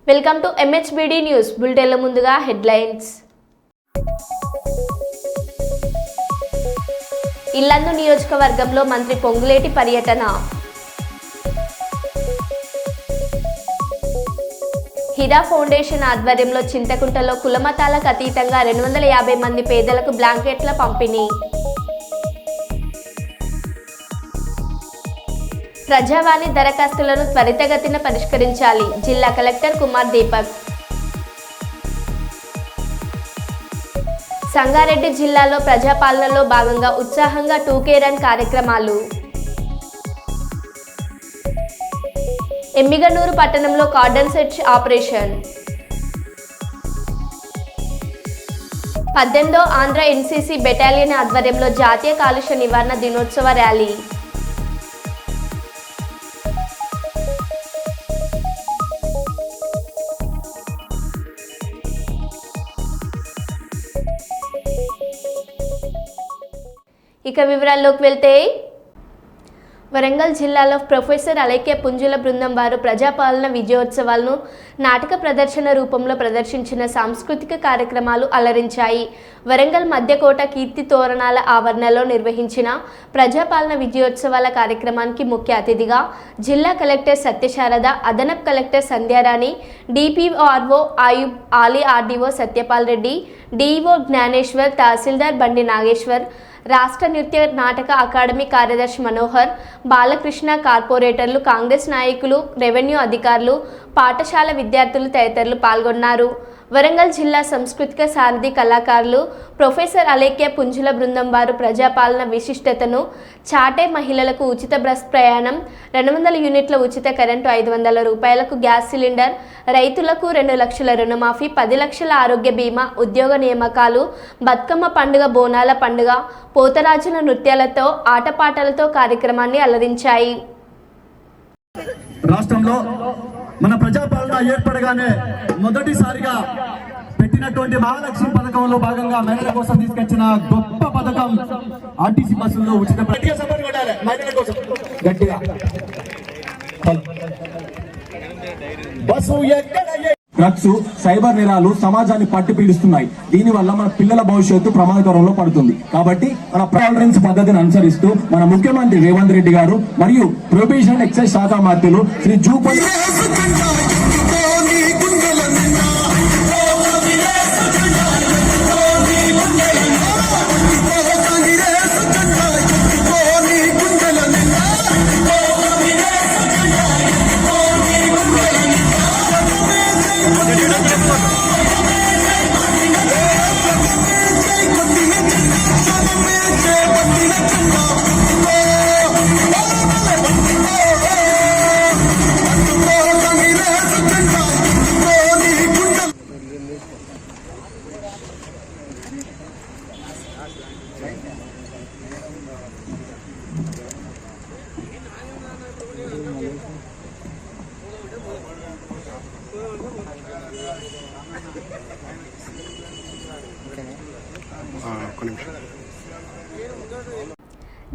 Welcome to MHBD news బులెటిన్ల ముందుగా headlines. Yellandu నియోజకవర్గంలో మంత్రి పొంగులేటి పర్యటన. హిరా ఫౌండేషన్ ఆధ్వర్యంలో చింతకుంటలో కులమతాలకు అతీతంగా 250 మంది పేదలకు బ్లాంకెట్ల పంపిణీ. ప్రజావాణి దరఖాస్తులను త్వరితగతిన పరిష్కరించాలి జిల్లా కలెక్టర్ కుమార్ దీపక్. సంగారెడ్డి జిల్లాలో ప్రజాపాలనలో భాగంగా ఉత్సాహంగా 2K రన్ కార్యక్రమాలు. ఎమ్మిగనూరు పట్టణంలో కార్డన్ సెర్చ్ ఆపరేషన్. 18వ ఆంధ్ర NCC బెటాలియన్ ఆధ్వర్యంలో జాతీయ కాలుష్య నివారణ దినోత్సవ ర్యాలీ. ఇక వివరాల్లోకి వెళ్తే, వరంగల్ జిల్లాలో ప్రొఫెసర్ అలేఖ్య పుంజుల బృందం వారు ప్రజాపాలన విజయోత్సవాలను నాటక ప్రదర్శన రూపంలో ప్రదర్శించిన సాంస్కృతిక కార్యక్రమాలు అలరించాయి. వరంగల్ మధ్యకోట కీర్తి తోరణాల ఆవరణలో నిర్వహించిన ప్రజాపాలన విజయోత్సవాల కార్యక్రమానికి ముఖ్య అతిథిగా జిల్లా కలెక్టర్ సత్యశారద, అదనపు collector Sandhyarani, DPRO Ayub, Ali RDO Satyapal Reddy, DEO Gnaneshwar, tahsildar Bandi Nageshwar, రాష్ట్ర నృత్య నాటక అకాడమీ కార్యదర్శి మనోహర్, బాలకృష్ణ, కార్పొరేటర్లు, కాంగ్రెస్ నాయకులు, రెవెన్యూ అధికారులు, పాఠశాల విద్యార్థులు తదితరులు పాల్గొన్నారు. వరంగల్ జిల్లా సాంస్కృతిక సారథి కళాకారులు ప్రొఫెసర్ అలేఖ్య పుంజుల బృందం వారు ప్రజాపాలన విశిష్టతను చాటే మహిళలకు ఉచిత బస్ ప్రయాణం, 200 యూనిట్ల ఉచిత కరెంటు, 500 రూపాయలకు గ్యాస్ సిలిండర్, రైతులకు 2 లక్షల రుణమాఫీ, 10 లక్షల ఆరోగ్య బీమా, ఉద్యోగ నియామకాలు, బతుకమ్మ పండుగ, బోనాల పండుగ, పోతరాజుల నృత్యాలతో ఆటపాటలతో కార్యక్రమాన్ని అలరించాయి. రాష్ట్రంలో మన ప్రజాపాలన ఏర్పడగానే మొదటిసారిగా పెట్టినటువంటి మహాలక్ష్మి పథకంలో భాగంగా మహిళల కోసం తీసుకొచ్చిన గొప్ప పథకం RTC బస్సుల్లో ఉచిత డ్రగ్స్, సైబర్ నేరాలు సమాజాన్ని పట్టి పీడిస్తున్నాయి. దీనివల్ల మన పిల్లల భవిష్యత్తు ప్రమాదకరంలో పడుతుంది. కాబట్టి మన టాలరెన్స్ పద్ధతిని అనుసరిస్తూ మన ముఖ్యమంత్రి రేవంత్ రెడ్డి గారు మరియు ప్రొహిబిషన్ ఎక్సైజ్ శాఖ మంత్రులు శ్రీ జూపల్లి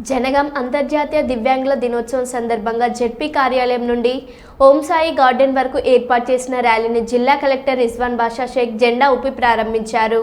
జనగాం అంతర్జాతీయ దివ్యాంగుల దినోత్సవం సందర్భంగా జెడ్పీ కార్యాలయం నుండి ఓం సాయి గార్డెన్ వరకు ఏర్పాటు చేసిన ర్యాలీని జిల్లా కలెక్టర్ రిజ్వాన్ బాషా షేక్ జెండా ఊపి ప్రారంభించారు.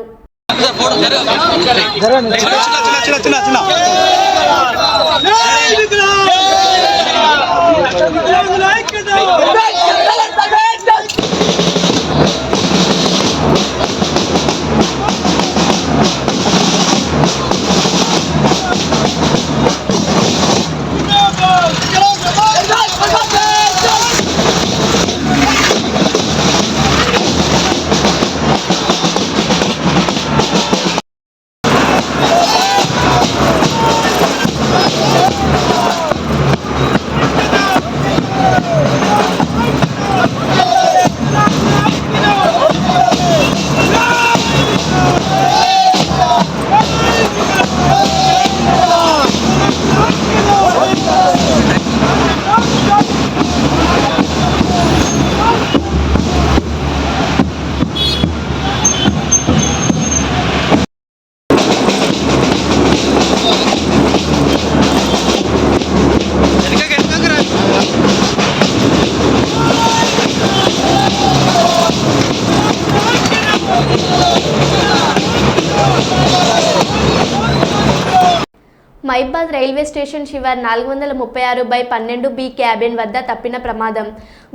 మైబాద్ రైల్వే స్టేషన్ శివార్ 436/12B క్యాబిన్ వద్ద తప్పిన ప్రమాదం.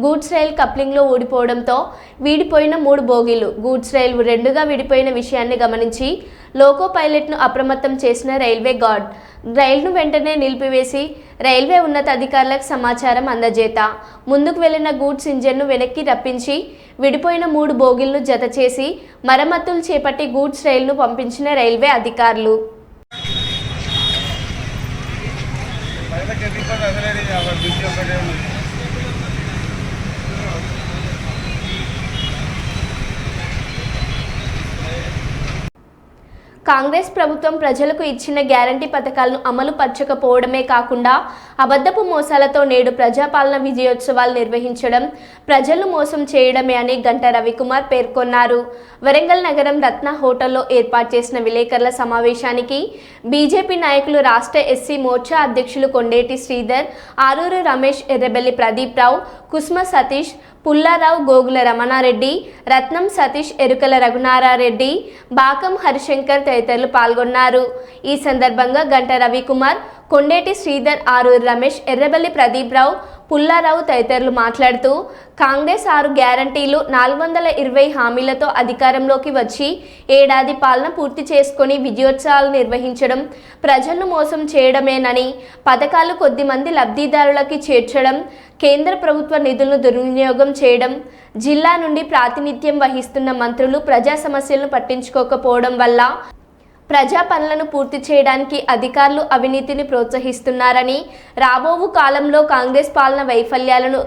గూడ్స్ రైల్ కప్లింగ్లో ఊడిపోవడంతో వీడిపోయిన 3 బోగీలు. గూడ్స్ రైలు 2గా విడిపోయిన విషయాన్ని గమనించి లోకో పైలట్ను అప్రమత్తం చేసిన రైల్వే గార్డ్ రైలును వెంటనే నిలిపివేసి రైల్వే ఉన్నతాధికారులకు సమాచారం అందజేత ముందుకు వెళ్లిన గూడ్స్ ఇంజన్ను వెనక్కి రప్పించి విడిపోయిన 3 బోగీలను జత చేసి మరమ్మతులు చేపట్టి గూడ్స్ రైలును పంపించిన రైల్వే అధికారులు. కాంగ్రెస్ ప్రభుత్వం ప్రజలకు ఇచ్చిన గ్యారంటీ పథకాలను అమలు పరచకపోవడమే కాకుండా అబద్ధపు మోసాలతో నేడు ప్రజాపాలన విజయోత్సవాలు నిర్వహించడం ప్రజలను మోసం చేయడమే అని గంటా రవికుమార్ పేర్కొన్నారు. వరంగల్ నగరం రత్న హోటల్లో ఏర్పాటు చేసిన విలేకరుల సమావేశానికి బీజేపీ నాయకులు రాష్ట్ర ఎస్సీ మోర్చా అధ్యక్షులు కొండేటి శ్రీధర్, ఆరూరు రమేష్, ఎర్రబెల్లి ప్రదీప్ రావు, కుస్మ సతీష్, పుల్లారావు, గోగుల రమణారెడ్డి, రత్నం సతీష్, ఎరుకల రఘునారారెడ్డి, బాకం హరిశంకర్ తదితరులు పాల్గొన్నారు. ఈ సందర్భంగా గంటా రవికుమార్, కొండేటి శ్రీధర్, ఆరూరు రమేష్, ఎర్రబెల్లి ప్రదీప్ రావు, పుల్లారావు తదితరులు మాట్లాడుతూ కాంగ్రెస్ 6 గ్యారంటీలు 420 హామీలతో అధికారంలోకి వచ్చి ఏడాది పాలన పూర్తి చేసుకొని విజయోత్సవాలు నిర్వహించడం ప్రజలను మోసం చేయడమేనని, పథకాలు కొద్దిమంది లబ్ధిదారులకి చేర్చడం, కేంద్ర ప్రభుత్వ నిధులను దుర్వినియోగం చేయడం, జిల్లా నుండి ప్రాతినిధ్యం వహిస్తున్న మంత్రులు ప్రజా సమస్యలను పట్టించుకోకపోవడం వల్ల ప్రజా పనులను పూర్తి చేయడానికి అధికారులు అవినీతిని ప్రోత్సహిస్తున్నారని, రాబోవు కాలంలో కాంగ్రెస్ పాలన వైఫల్యాలను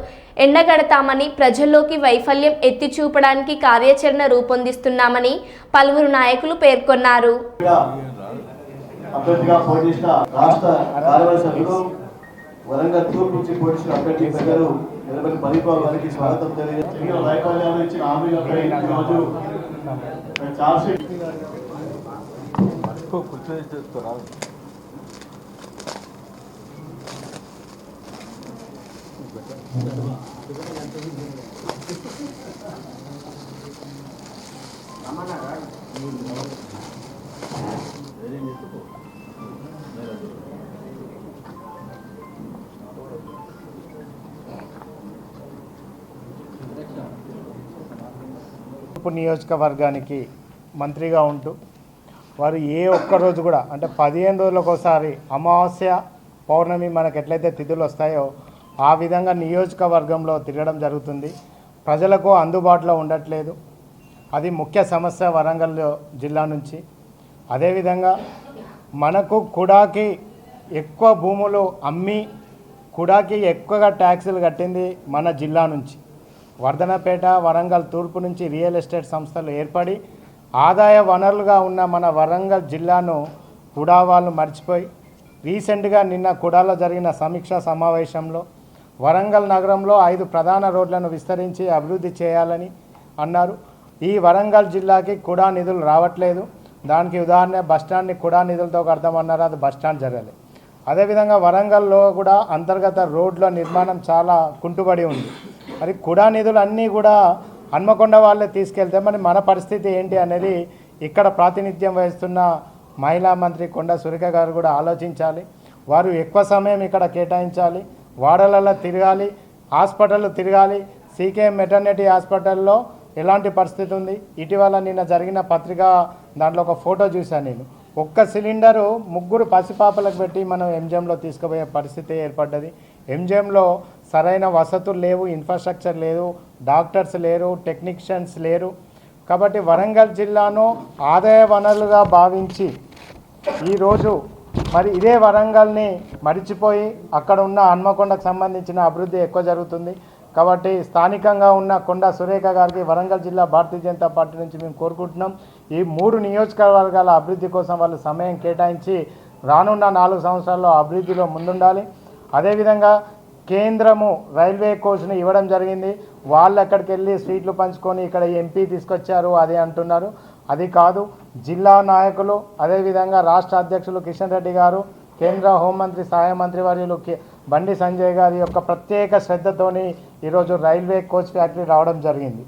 ఎండగడతామని, ప్రజల్లోకి వైఫల్యం ఎత్తి చూపడానికి కార్యాచరణ రూపొందిస్తున్నామని పలువురు నాయకులు పేర్కొన్నారు. వరంగల్ తూర్పు నుంచి పోటీసిన అభ్యర్థి పెద్దలు ఎర్రబెల్లి ప్రదీప్ రావు గారికి స్వాగతం తెలియజేస్తున్నారు. వైఫల్యాలు ఇచ్చిన హామీలపై ఈరోజు చార్జ్షీట్ నియోజకవర్గానికి మంత్రిగా ఉంటూ వారు ఏ ఒక్కరోజు కూడా అంటే 15 రోజులకు ఒకసారి అమావాస్య పౌర్ణమి మనకు ఎట్లయితే తిథులు వస్తాయో ఆ విధంగా నియోజకవర్గంలో తిరగడం జరుగుతుంది. ప్రజలకు అందుబాటులో ఉండట్లేదు. అది ముఖ్య సమస్య వరంగల్ జిల్లా నుంచి. అదేవిధంగా మనకు కుడాకి ఎక్కువ భూములు అమ్మి కుడాకి ఎక్కువగా ట్యాక్సులు కట్టింది మన జిల్లా నుంచి. వర్ధనపేట, వరంగల్ తూర్పు నుంచి రియల్ ఎస్టేట్ సంస్థలు ఏర్పడి ఆదాయ వనరులుగా ఉన్న మన వరంగల్ జిల్లాను కుడా వాళ్ళు మర్చిపోయి రీసెంట్గా నిన్న కుడాలో జరిగిన సమీక్షా సమావేశంలో వరంగల్ నగరంలో 5 ప్రధాన రోడ్లను విస్తరించి అభివృద్ధి చేయాలని అన్నారు. ఈ వరంగల్ జిల్లాకి కుడా నిధులు రావట్లేదు. దానికి ఉదాహరణ బస్టాండ్ని కుడా నిధులతో కడతామన్నారు, అది బస్టాండ్ జరగలేదు. అదేవిధంగా వరంగల్లో కూడా అంతర్గత రోడ్ల నిర్మాణం చాలా కుంటుబడి ఉంది. మరి కుడా నిధులు అన్నీ కూడా హన్మకొండ వాళ్ళే తీసుకెళ్తే మరి మన పరిస్థితి ఏంటి అనేది ఇక్కడ ప్రాతినిధ్యం వహిస్తున్న మహిళా మంత్రి కొండా సురేఖ గారు కూడా ఆలోచించాలి. వారు ఎక్కువ సమయం ఇక్కడ కేటాయించాలి, వాడలలో తిరగాలి, హాస్పిటల్లో తిరగాలి. సీకేఎం మెటర్నిటీ హాస్పిటల్లో ఎలాంటి పరిస్థితి ఉంది, ఇటీవల నిన్న జరిగిన పత్రిక దాంట్లో ఒక ఫోటో చూశాను నేను. ఒక్క సిలిండరు 3 పసిపాపలకు పెట్టి మనం ఎంజిఎంలో తీసుకుపోయే పరిస్థితి ఏర్పడ్డది. ఎంజిఎంలో సరైన వసతులు లేవు, ఇన్ఫ్రాస్ట్రక్చర్ లేదు, డాక్టర్స్ లేరు, టెక్నీషియన్స్ లేరు. కాబట్టి వరంగల్ జిల్లాను ఆదాయ వనరులుగా భావించి ఈరోజు మరి ఇదే వరంగల్ని మరిచిపోయి అక్కడ ఉన్న హన్మకొండకు సంబంధించిన అభివృద్ధి ఎక్కువ జరుగుతుంది. కాబట్టి స్థానికంగా ఉన్న కొండా సురేఖ గారికి వరంగల్ జిల్లా భారతీయ జనతా పార్టీ నుంచి మేము కోరుకుంటున్నాం. ఈ 3 నియోజకవర్గాల అభివృద్ధి కోసం వాళ్ళు సమయం కేటాయించి రానున్న 4 సంవత్సరాల్లో అభివృద్ధిలో ముందుండాలి. అదేవిధంగా కేంద్రము రైల్వే కోచ్ని ఇవ్వడం జరిగింది. వాళ్ళు అక్కడికి వెళ్ళి సీట్లు పంచుకొని ఇక్కడ ఎంపీ తీసుకొచ్చారు అది అంటున్నారు. అది కాదు, జిల్లా నాయకులు అదేవిధంగా రాష్ట్ర అధ్యక్షులు కిషన్ రెడ్డి గారు, కేంద్ర హోంమంత్రి సహాయ మంత్రి వర్యులు బండి సంజయ్ గారి యొక్క ప్రత్యేక శ్రద్ధతోని ఈరోజు రైల్వే కోచ్ ఫ్యాక్టరీ రావడం జరిగింది.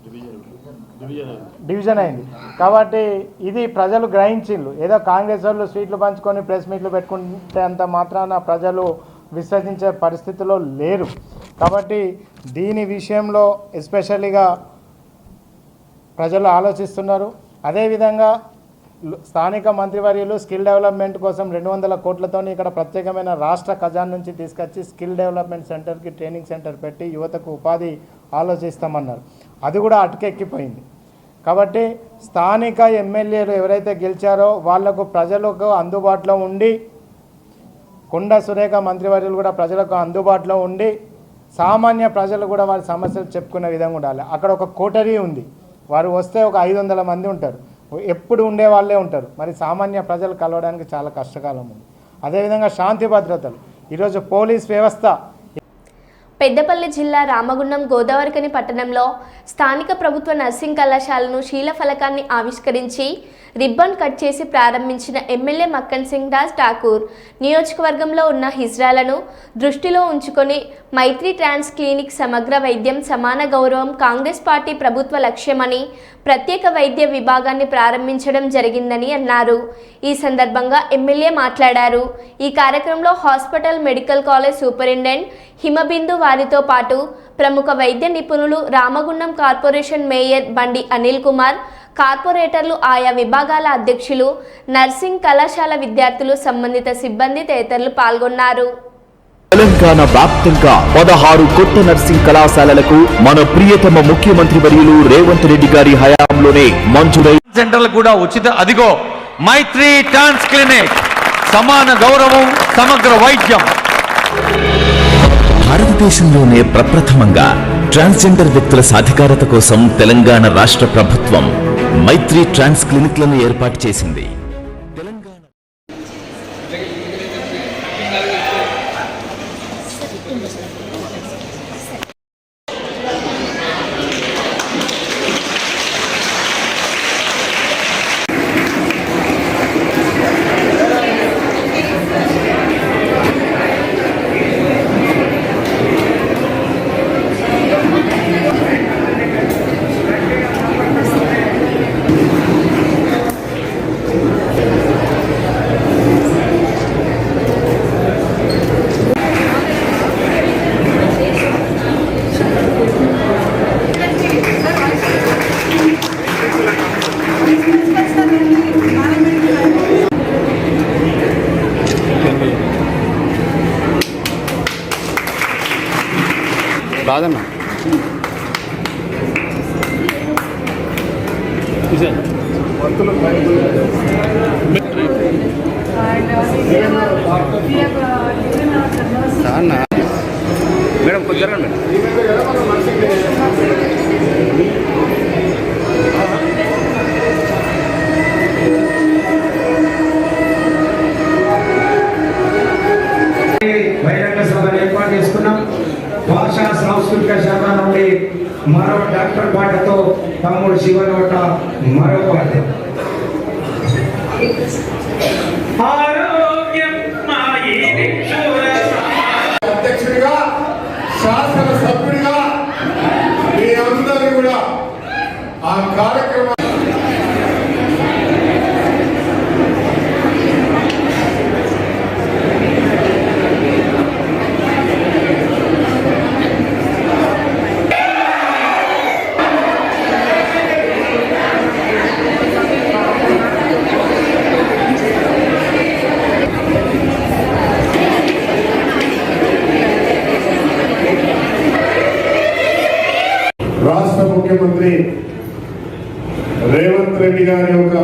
డివిజన్ అయింది. కాబట్టి ఇది ప్రజలు గ్రహించిండ్రు. ఏదో కాంగ్రెస్ వాళ్ళు స్వీట్లు పంచుకొని ప్రెస్ మీట్లు పెట్టుకుంటే అంత మాత్రాన ప్రజలు విశ్వసించే పరిస్థితిలో లేరు. కాబట్టి దీని విషయంలో ఎస్పెషల్లీగా ప్రజలు ఆలోచిస్తున్నారు. అదేవిధంగా స్థానిక మంత్రివర్యులు స్కిల్ డెవలప్మెంట్ కోసం 200 కోట్లతో ఇక్కడ ప్రత్యేకమైన రాష్ట్ర ఖజానా నుంచి తీసుకొచ్చి స్కిల్ డెవలప్మెంట్ సెంటర్కి ట్రైనింగ్ సెంటర్ పెట్టి యువతకు ఉపాధి ఆలోచిస్తామన్నారు. అది కూడా అటకెక్కిపోయింది. కాబట్టి స్థానిక ఎమ్మెల్యేలు ఎవరైతే గెలిచారో వాళ్లకు ప్రజలకు అందుబాటులో ఉండి, కొండా సురేఖ మంత్రివర్యులు కూడా ప్రజలకు అందుబాటులో ఉండి, సామాన్య ప్రజలు కూడా వారి సమస్యలు చెప్పుకునే విధంగా ఉండాలి. అక్కడ ఒక కోటరీ ఉంది, వారు వస్తే ఒక 500 మంది ఉంటారు, ఎప్పుడు ఉండే వాళ్ళే ఉంటారు. మరి సామాన్య ప్రజలు కలవడానికి చాలా కష్టకాలం ఉంది. అదేవిధంగా శాంతి భద్రతలు, ఈరోజు పోలీస్ వ్యవస్థ. పెద్దపల్లి జిల్లా రామగుండం గోదావరికని పట్టణంలో స్థానిక ప్రభుత్వ నర్సింగ్ కళాశాలను శీలఫలకాన్ని ఆవిష్కరించి రిబ్బన్ కట్ చేసి ప్రారంభించిన ఎమ్మెల్యే మక్కన్ సింగ్ రాజ్ ఠాకూర్ నియోజకవర్గంలో ఉన్న హిజ్రాలను దృష్టిలో ఉంచుకొని మైత్రి ట్రాన్స్ క్లినిక్ సమగ్ర వైద్యం సమాన గౌరవం కాంగ్రెస్ పార్టీ ప్రభుత్వ లక్ష్యమని ప్రత్యేక వైద్య విభాగాన్ని ప్రారంభించడం జరిగిందని అన్నారు. ఈ సందర్భంగా ఎమ్మెల్యే మాట్లాడారు. ఈ కార్యక్రమంలో hospital medical college superintendent Himabindu వారితో పాటు ప్రముఖ వైద్య నిపుణులు, రామగుండం కార్పొరేషన్ మేయర్ బండి అనిల్ కుమార్, కార్పొరేటర్లు, ఆయా విభాగాల అధ్యక్షులు, నర్సింగ్ కళాశాల విద్యార్థులు, సంబంధిత సిబ్బంది తదితరులు పాల్గొన్నారు. తెలంగాణ వ్యాప్తంగా 16 కొత్త నర్సింగ్ కళాశాలలకు మన ప్రియతమ ముఖ్యమంత్రి వర్యులు రేవంత్ రెడ్డి గారి హయాంలోనే మంజూరై సెంటర్లు కూడా ఉచిత. అదిగో మైత్రి ట్రాన్స్ క్లినిక్, సమాన గౌరవం సమగ్ర వైద్యం. భారతదేశంలోనే ప్రప్రథమంగా ట్రాన్స్జెండర్ వ్యక్తుల సాధికారత కోసం తెలంగాణ రాష్ట్ర ప్రభుత్వం మైత్రి ట్రాన్స్ క్లినిక్లను ఏర్పాటు చేసింది. కాదన్న మేడం కొద్దిగా మేడం. బహిరంగ సభను ఏర్పాటు చేసుకున్నాం. భాషా సాంస్కృతిక శాఖ నుండి మరో డాక్టర్ పాటతో తమ్ముడు శివనోట మరో పాట. అధ్యక్షుడిగా, శాసన సభ్యుడిగా మీ అందరూ కూడా ఆ కార్యక్రమం రాష్ట్ర ముఖ్యమంత్రి రేవంత్ రెడ్డి గారి యొక్క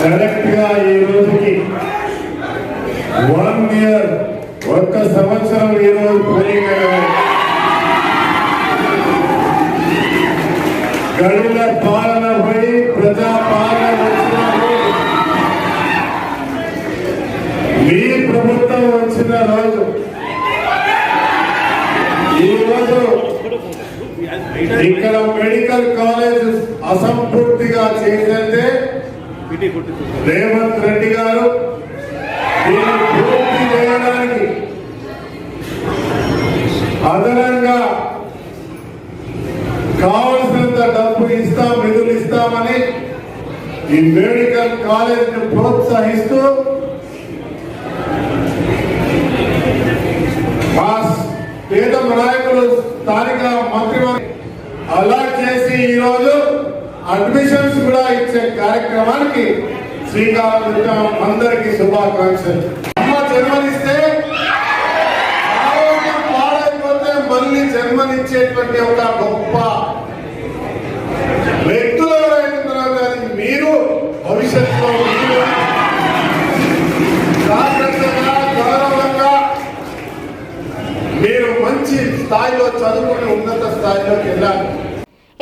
కరెక్ట్ గా ఈ రోజుకి 1 ఇయర్, 1 సంవత్సరం ఈ రోజు పోలింగ్ గడుల పాలన పోయి ప్రజా పాలన వచ్చినప్పుడు మీ ప్రభుత్వం వచ్చిన రోజు ఈ రోజు ఇక్కడ మెడికల్ కాలేజ్ అసంపూర్తిగా చేసిందే రేవంత్ రెడ్డి గారు దీన్ని పూర్తి చేయడానికి అదనంగా కావలసినంత డబ్బు ఇస్తాం, నిధులు ఇస్తామని ఈ మెడికల్ కాలేజ్ ను ప్రోత్సహిస్తూ మా పేద నాయకులు స్థానిక మంత్రివర్గం అలా చేసి ఈరోజు అడ్మిషన్స్ కూడా ఇచ్చే కార్యక్రమానికి శ్రీకారం చుట్టాం. అందరికీ శుభాకాంక్షలు. అమ్మ జన్మనిస్తే ఆరోగ్యం పాడైపోతే మళ్ళీ జన్మనిచ్చేటువంటి ఒక గొప్ప వ్యక్తులు ఎవరైతున్నారు. కానీ మీరు భవిష్యత్తులో జాగ్రత్తగా గౌరవంగా మీరు మంచి స్థాయిలో చదువుకుని ఉన్నత స్థాయిలోకి వెళ్ళాలి.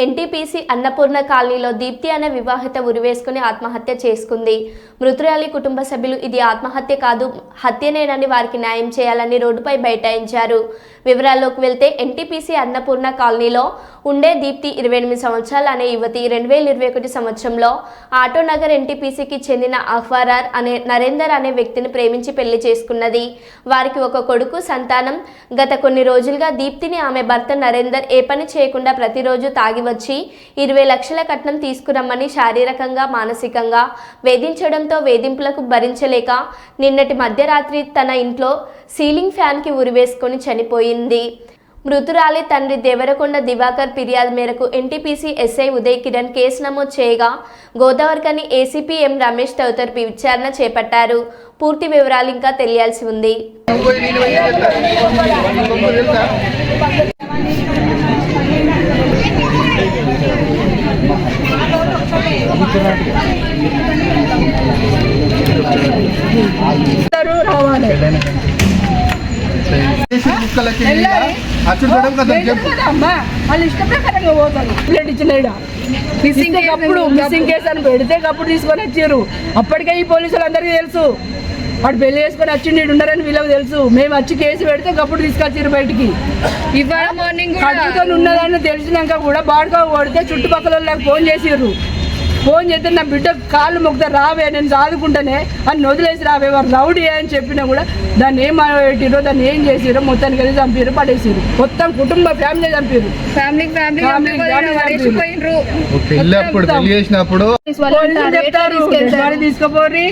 ఎన్టీపీసీ అన్నపూర్ణ కాలనీలో దీప్తి అనే వివాహిత ఉరివేసుకుని ఆత్మహత్య చేసుకుంది. మృతురాలి కుటుంబ సభ్యులు ఇది ఆత్మహత్య కాదు, హత్యనేనని వారికి న్యాయం చేయాలని రోడ్డుపై బైఠాయించారు. వివరాల్లోకి వెళ్తే ఎన్టీపీసీ అన్నపూర్ణ కాలనీలో ఉండే దీప్తి 28 సంవత్సరాల అనే యువతి 2021 సంవత్సరంలో ఆటోనగర్ ఎన్టీపీసీకి చెందిన అఖ్వారార్ అనే నరేందర్ అనే వ్యక్తిని ప్రేమించి పెళ్లి చేసుకున్నది. వారికి ఒక కొడుకు సంతానం. గత కొన్ని రోజులుగా దీప్తిని ఆమె భర్త నరేందర్ ఏ పని చేయకుండా ప్రతిరోజు తాగి వచ్చి 20 లక్షల కట్నం తీసుకురమ్మని శారీరకంగా మానసికంగా వేధించడంతో వేధింపులకు భరించలేక నిన్నటి మధ్యరాత్రి తన ఇంట్లో సీలింగ్ ఫ్యాన్కి ఉరివేసుకొని చనిపోయింది. మృతురాలి తండ్రి దేవరకొండ దివాకర్ ఫిర్యాదు మేరకు NTPC SI Uday Kiran case నమోదు చేయగా గోదావరికని ఏసీపీ ఎం రమేష్ తదితరులపై విచారణ చేపట్టారు. పూర్తి వివరాలు ఇంకా తెలియాల్సి ఉంది. వాళ్ళు ఇష్ట ప్రకారంగా పోతారు. మిస్సింగ్ కేసు అని పెడితే అప్పుడు తీసుకొని వచ్చారు. అప్పటికే ఈ పోలీసులు అందరికీ తెలుసు వాడు పెళ్లి చేసుకొని వచ్చి ఉండరని వీళ్ళకి తెలుసు. మేము వచ్చి కేసు పెడితే అప్పుడు తీసుకొచ్చారు బయటికి. ఇవాళ మార్నింగ్ ఉన్నదని తెలిసినాక కూడా బాడుగా కొడితే చుట్టుపక్కల వాళ్ళకి ఫోన్ చేసారు. ఫోన్ చేస్తే నా బిడ్డ కాళ్ళు మొక్కుతా రావే నేను చదువుకుంటానే అని వదిలేసి రావే వారు రౌడీ అని చెప్పినా కూడా దాన్ని ఏం పెట్టిరో దాన్ని ఏం చేసిరో మొత్తానికి వెళ్ళి చంపారు, పడేసారు. మొత్తం కుటుంబ ఫ్యామిలీ చంపారు. తీసుకోపోరి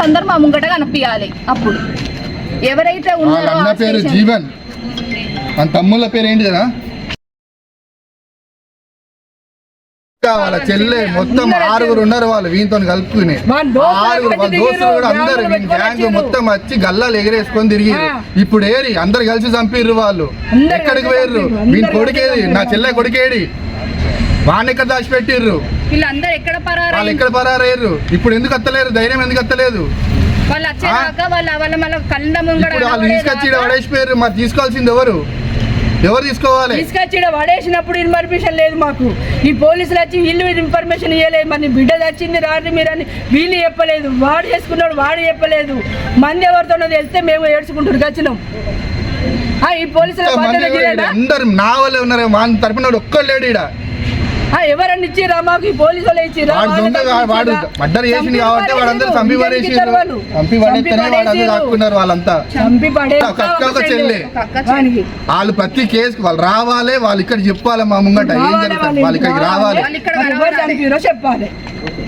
అందరు మా ముంగట కనిపించాలి. అప్పుడు ఎవరైతే ఉన్నారో జీవన్ మన తమ్ముళ్ళ పేరు ఏంటి కదా వాళ్ళ చెల్లె మొత్తం 6 ఉన్నారు. వాళ్ళు వీనితో కలుపుకుని 6 వాళ్ళ దోస్తులు కూడా అందరు వీని గ్యాంగ్ మొత్తం వచ్చి గల్లాలు ఎగరేసుకొని తిరిగి ఇప్పుడు ఏరి అందరు కలిసి చంపిర్రు. వాళ్ళు ఎక్కడికి పోయిర్రు? వీని కొడుకేది, నా చెల్లె కొడుకేడి, వాడిని ఎక్కడ దాచిపెట్టిర్రు? వీళ్ళందరూ ఎక్కడ పరారయ్యారు? ఇప్పుడు ఎందుకు అత్తలేరు? ధైర్యం ఎందుకు అత్తలేదు? వాళ్ళు తీసుకొచ్చి పడేసిపోయారు. మరి తీసుకోవాల్సింది ఎవరు తీసుకోవాలి? తీసుకొచ్చి పడేసినప్పుడు ఇన్ఫర్మేషన్ లేదు మాకు. ఈ పోలీసులు వచ్చి వీళ్ళు ఇన్ఫర్మేషన్ ఇవ్వలేదు. మరి బిడ్డ వచ్చింది రాత్రి మీరు అని వీళ్ళు చెప్పలేదు. వాడు చేసుకున్నాడు వాడు చెప్పలేదు. మంది ఎవరితోనో తెలిస్తే మేము ఏడ్చుకుంటారు వచ్చినాం. ఈ పోలీసులు అందరు నా వాళ్ళే ఉన్నారు. మా తరపున ఒక్కడు లేడు ఈడ. ఎవరన్నా ఇచ్చిరా మాకు? ఈ పోలీసు వాళ్ళు ఇచ్చిరా? వాడు మర్డర్ చేసింది కాబట్టి వాడందరూ చంపి పడేసారు. వాళ్ళంతా ఒక చెల్లె. వాళ్ళు ప్రతి కేసుకు వాళ్ళు రావాలి, వాళ్ళు ఇక్కడ చెప్పాలి మా ముంగట ఏం జరుగుతుంది. వాళ్ళు ఇక్కడికి రావాలి. చంపిరో చెప్పాలి.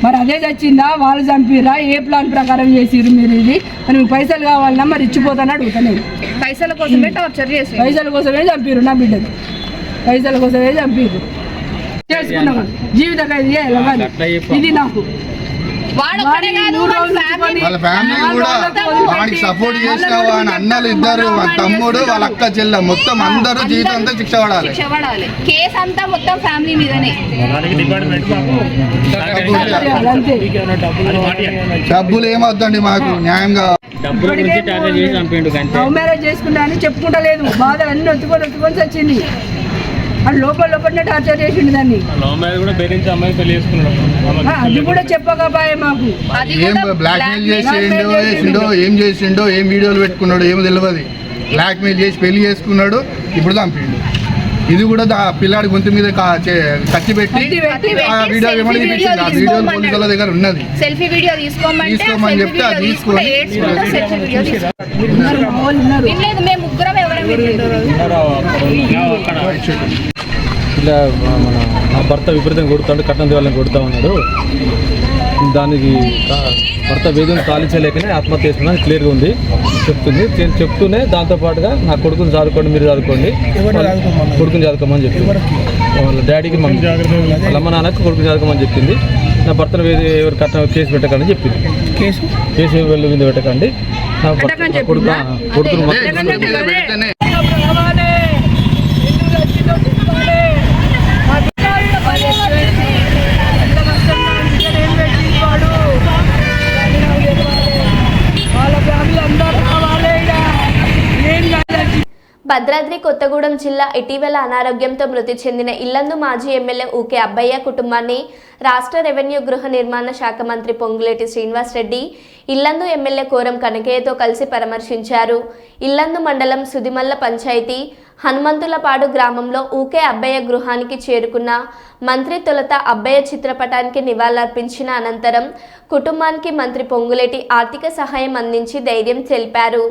మరి అదే చచ్చిందా వాళ్ళు చంపిరా? ఏ ప్లాన్ ప్రకారం చేసిరు మీరు? ఇది మరి పైసలు కావాలన్నా మరి ఇచ్చిపోతాను అడుగుతాను. పైసల కోసమే టార్చర్ చేసి పైసల కోసమే చంపిరు నా బిడ్డను. పైసల కోసమే చంపిరు. చేసుకున్నాము జీవిత ఇది నాకు వాళ్ళ ఫ్యామిలీ కూడా వాడికి సపోర్ట్ చేసిన వాడి అన్నలు ఇద్దరు, వాళ్ళ తమ్ముడు, వాళ్ళ అక్క చెల్లె మొత్తం అందరూ జీవితం అంతా శిక్ష పడాలి. కేసు అంతా మొత్తం ఫ్యామిలీ మీదనే. డబ్బులు ఏమవుతుందండి మాకు న్యాయంగా. లవ్ మ్యారేజ్ చేసుకుంటా అని చెప్పుకుంటా లేదు. బాధలు అన్ని ఒత్తుకొని వచ్చింది. అది లోపలనే టార్చర్ చేసిండు దాన్ని. అది కూడా చెప్పకపోయే మాకు. ఏం బ్లాక్ మెయిల్ చేసిండో ఏం చేసిండో ఏం వీడియోలు పెట్టుకున్నాడు ఏమో తెలియదు. బ్లాక్ మెయిల్ చేసి పెళ్లి చేసుకున్నాడు, ఇప్పుడు చంపిండు. ఇది కూడా పిల్లాడి గొంతు మీద కత్తి పెట్టి ఆ వీడియో ఏమనిపించింది, ఆ వీడియో పోలీసుల దగ్గర ఉన్నది. సెల్ఫీ వీడియో తీసుకోమని చెప్తే అది తీసుకొని మేము ముగ్గురం ఇలా నా భర్త విపరీతంగా కొడుతాడు, కట్నం దేవాలని కొడుతూ ఉన్నాడు. దానికి భర్త వేదికను కాలించలేకనే ఆత్మహత్య చేసుకున్నా క్లియర్గా ఉంది చెప్తుంది. చెప్తూనే దాంతోపాటుగా నా కొడుకుని చదువుకోండి, మీరు చదువుకోండి, కొడుకుని చదువుకోమని చెప్పింది. వాళ్ళ డాడీకి వాళ్ళ అమ్మ నాన్నకు కొడుకుని చదువుకోమని చెప్పింది. నా భర్తను ఎవరు కట్నం కేసు పెట్టకండి చెప్పింది. కేసు వెళ్ళి మీద పెట్టకండి, నా కొడుకును భద్రాద్రి కొత్తగూడెం జిల్లా ఇటీవల అనారోగ్యంతో మృతి చెందిన ఇల్లందు మాజీ ఎమ్మెల్యే ఊకే అబ్బయ్య కుటుంబాన్ని రాష్ట్ర రెవెన్యూ గృహ నిర్మాణ శాఖ మంత్రి పొంగులేటి శ్రీనివాస్ రెడ్డి ఇల్లందు ఎమ్మెల్యే కోరం కనకయ్యతో కలిసి పరామర్శించారు. ఇల్లందు మండలం సుదిమల్ల పంచాయతీ హనుమంతులపాడు గ్రామంలో ఊకే అబ్బయ్య గృహానికి చేరుకున్న మంత్రి తొలుత అబ్బయ్య చిత్రపటానికి నివాళులర్పించిన అనంతరం కుటుంబానికి మంత్రి పొంగులేటి ఆర్థిక సహాయం అందించి ధైర్యం తెలిపారు.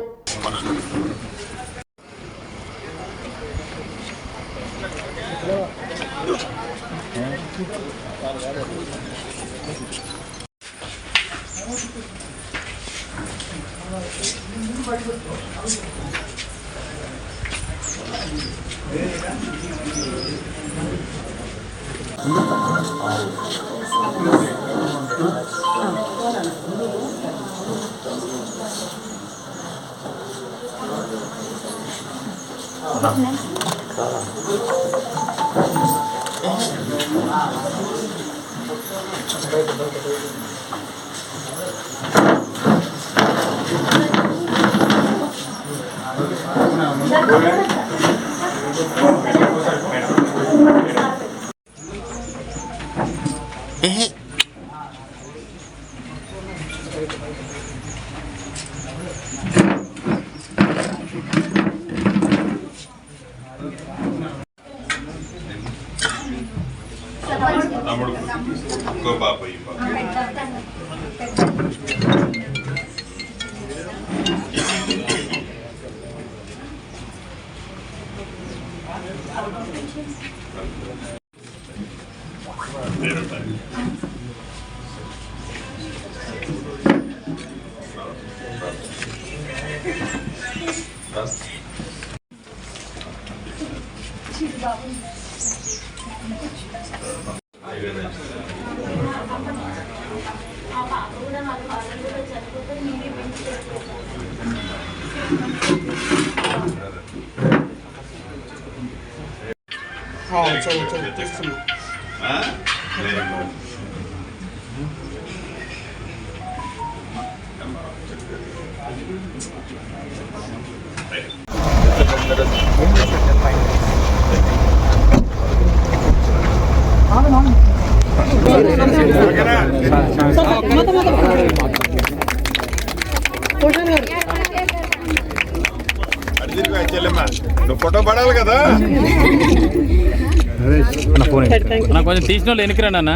ఫోటో పడాలి కదా, నాకు కొంచెం తీసిన వాళ్ళు వెనక్కి రండి అన్న.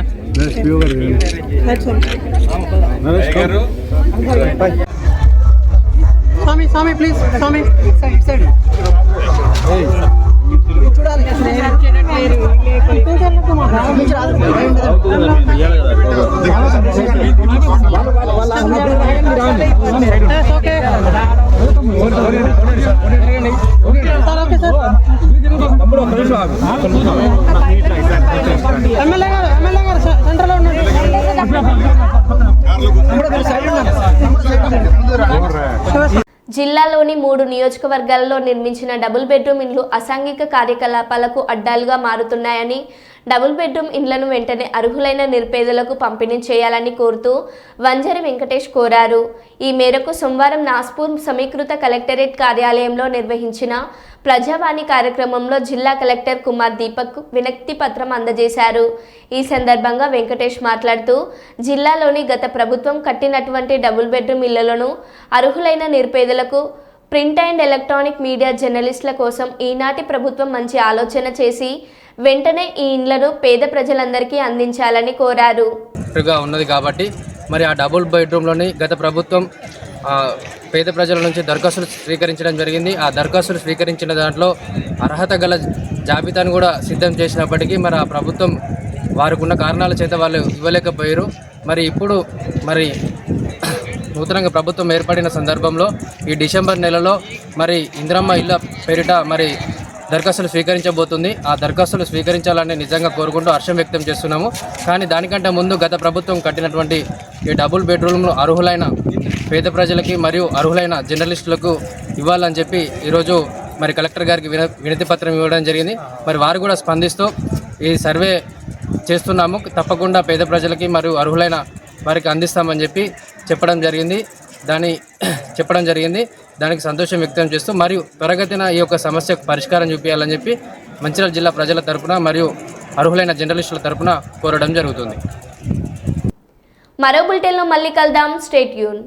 స్వామి ప్లీజ్ స్వామి జిల్లాలోని 3 నియోజకవర్గాలలో నిర్మించిన డబుల్ బెడ్రూమ్ ఇండ్లు అసాంఘిక కార్యకలాపాలకు అడ్డాలుగా మారుతున్నాయని, డబుల్ బెడ్రూమ్ ఇండ్లను వెంటనే అర్హులైన నిరుపేదలకు పంపిణీ చేయాలని కోరుతూ వంజరి వెంకటేష్ కోరారు. ఈ మేరకు సోమవారం నాస్పూర్ సమీకృత కలెక్టరేట్ కార్యాలయంలో నిర్వహించిన ప్రజావాణి కార్యక్రమంలో జిల్లా కలెక్టర్ కుమార్ దీపక్ వినతి పత్రం అందజేశారు. ఈ సందర్భంగా వెంకటేష్ మాట్లాడుతూ జిల్లాలోని గత ప్రభుత్వం కట్టినటువంటి డబుల్ బెడ్రూమ్ ఇళ్లను అర్హులైన నిరుపేదలకు ప్రింట్ అండ్ ఎలక్ట్రానిక్ మీడియా జర్నలిస్టుల కోసం ఈనాటి ప్రభుత్వం మంచి ఆలోచన చేసి వెంటనే ఈ ఇండ్లను పేద ప్రజలందరికీ అందించాలని కోరారు. ఉన్నది కాబట్టి మరి ఆ డబుల్ బెడ్రూమ్లోని గత ప్రభుత్వం పేద ప్రజల నుంచి దరఖాస్తులు స్వీకరించడం జరిగింది. ఆ దరఖాస్తులు స్వీకరించిన దాంట్లో అర్హత గల జాబితాను కూడా సిద్ధం చేసినప్పటికీ మరి ఆ ప్రభుత్వం వారికి ఉన్న కారణాల చేత వాళ్ళు ఇవ్వలేకపోయారు. మరి ఇప్పుడు మరి నూతనంగా ప్రభుత్వం ఏర్పడిన సందర్భంలో ఈ డిసెంబర్ నెలలో మరి ఇందిరమ్మ ఇళ్ళ పేరిట మరి దరఖాస్తులు స్వీకరించబోతుంది. ఆ దరఖాస్తులు స్వీకరించాలని నిజంగా కోరుకుంటూ హర్షం వ్యక్తం చేస్తున్నాము. కానీ దానికంటే ముందు గత ప్రభుత్వం కట్టినటువంటి ఈ డబుల్ బెడ్రూమ్లు అర్హులైన పేద ప్రజలకి మరియు అర్హులైన జర్నలిస్టులకు ఇవ్వాలని చెప్పి ఈరోజు మరి కలెక్టర్ గారికి వినతి పత్రం ఇవ్వడం జరిగింది. మరి వారు కూడా స్పందిస్తూ ఈ సర్వే చేస్తున్నాము, తప్పకుండా పేద ప్రజలకి మరియు అర్హులైన వారికి అందిస్తామని చెప్పి చెప్పడం జరిగింది. దానికి సంతోషం వ్యక్తం చేస్తూ మరియు త్వరగతిన ఈ యొక్క సమస్యకు పరిష్కారం చూపించాలని చెప్పి మంచిర్యాల జిల్లా ప్రజల తరపున మరియు అర్హులైన జర్నలిస్టుల తరపున కోరడం జరుగుతుంది. మరో బులెటిన్లో మళ్ళీ కలుద్దాం. Stay tune.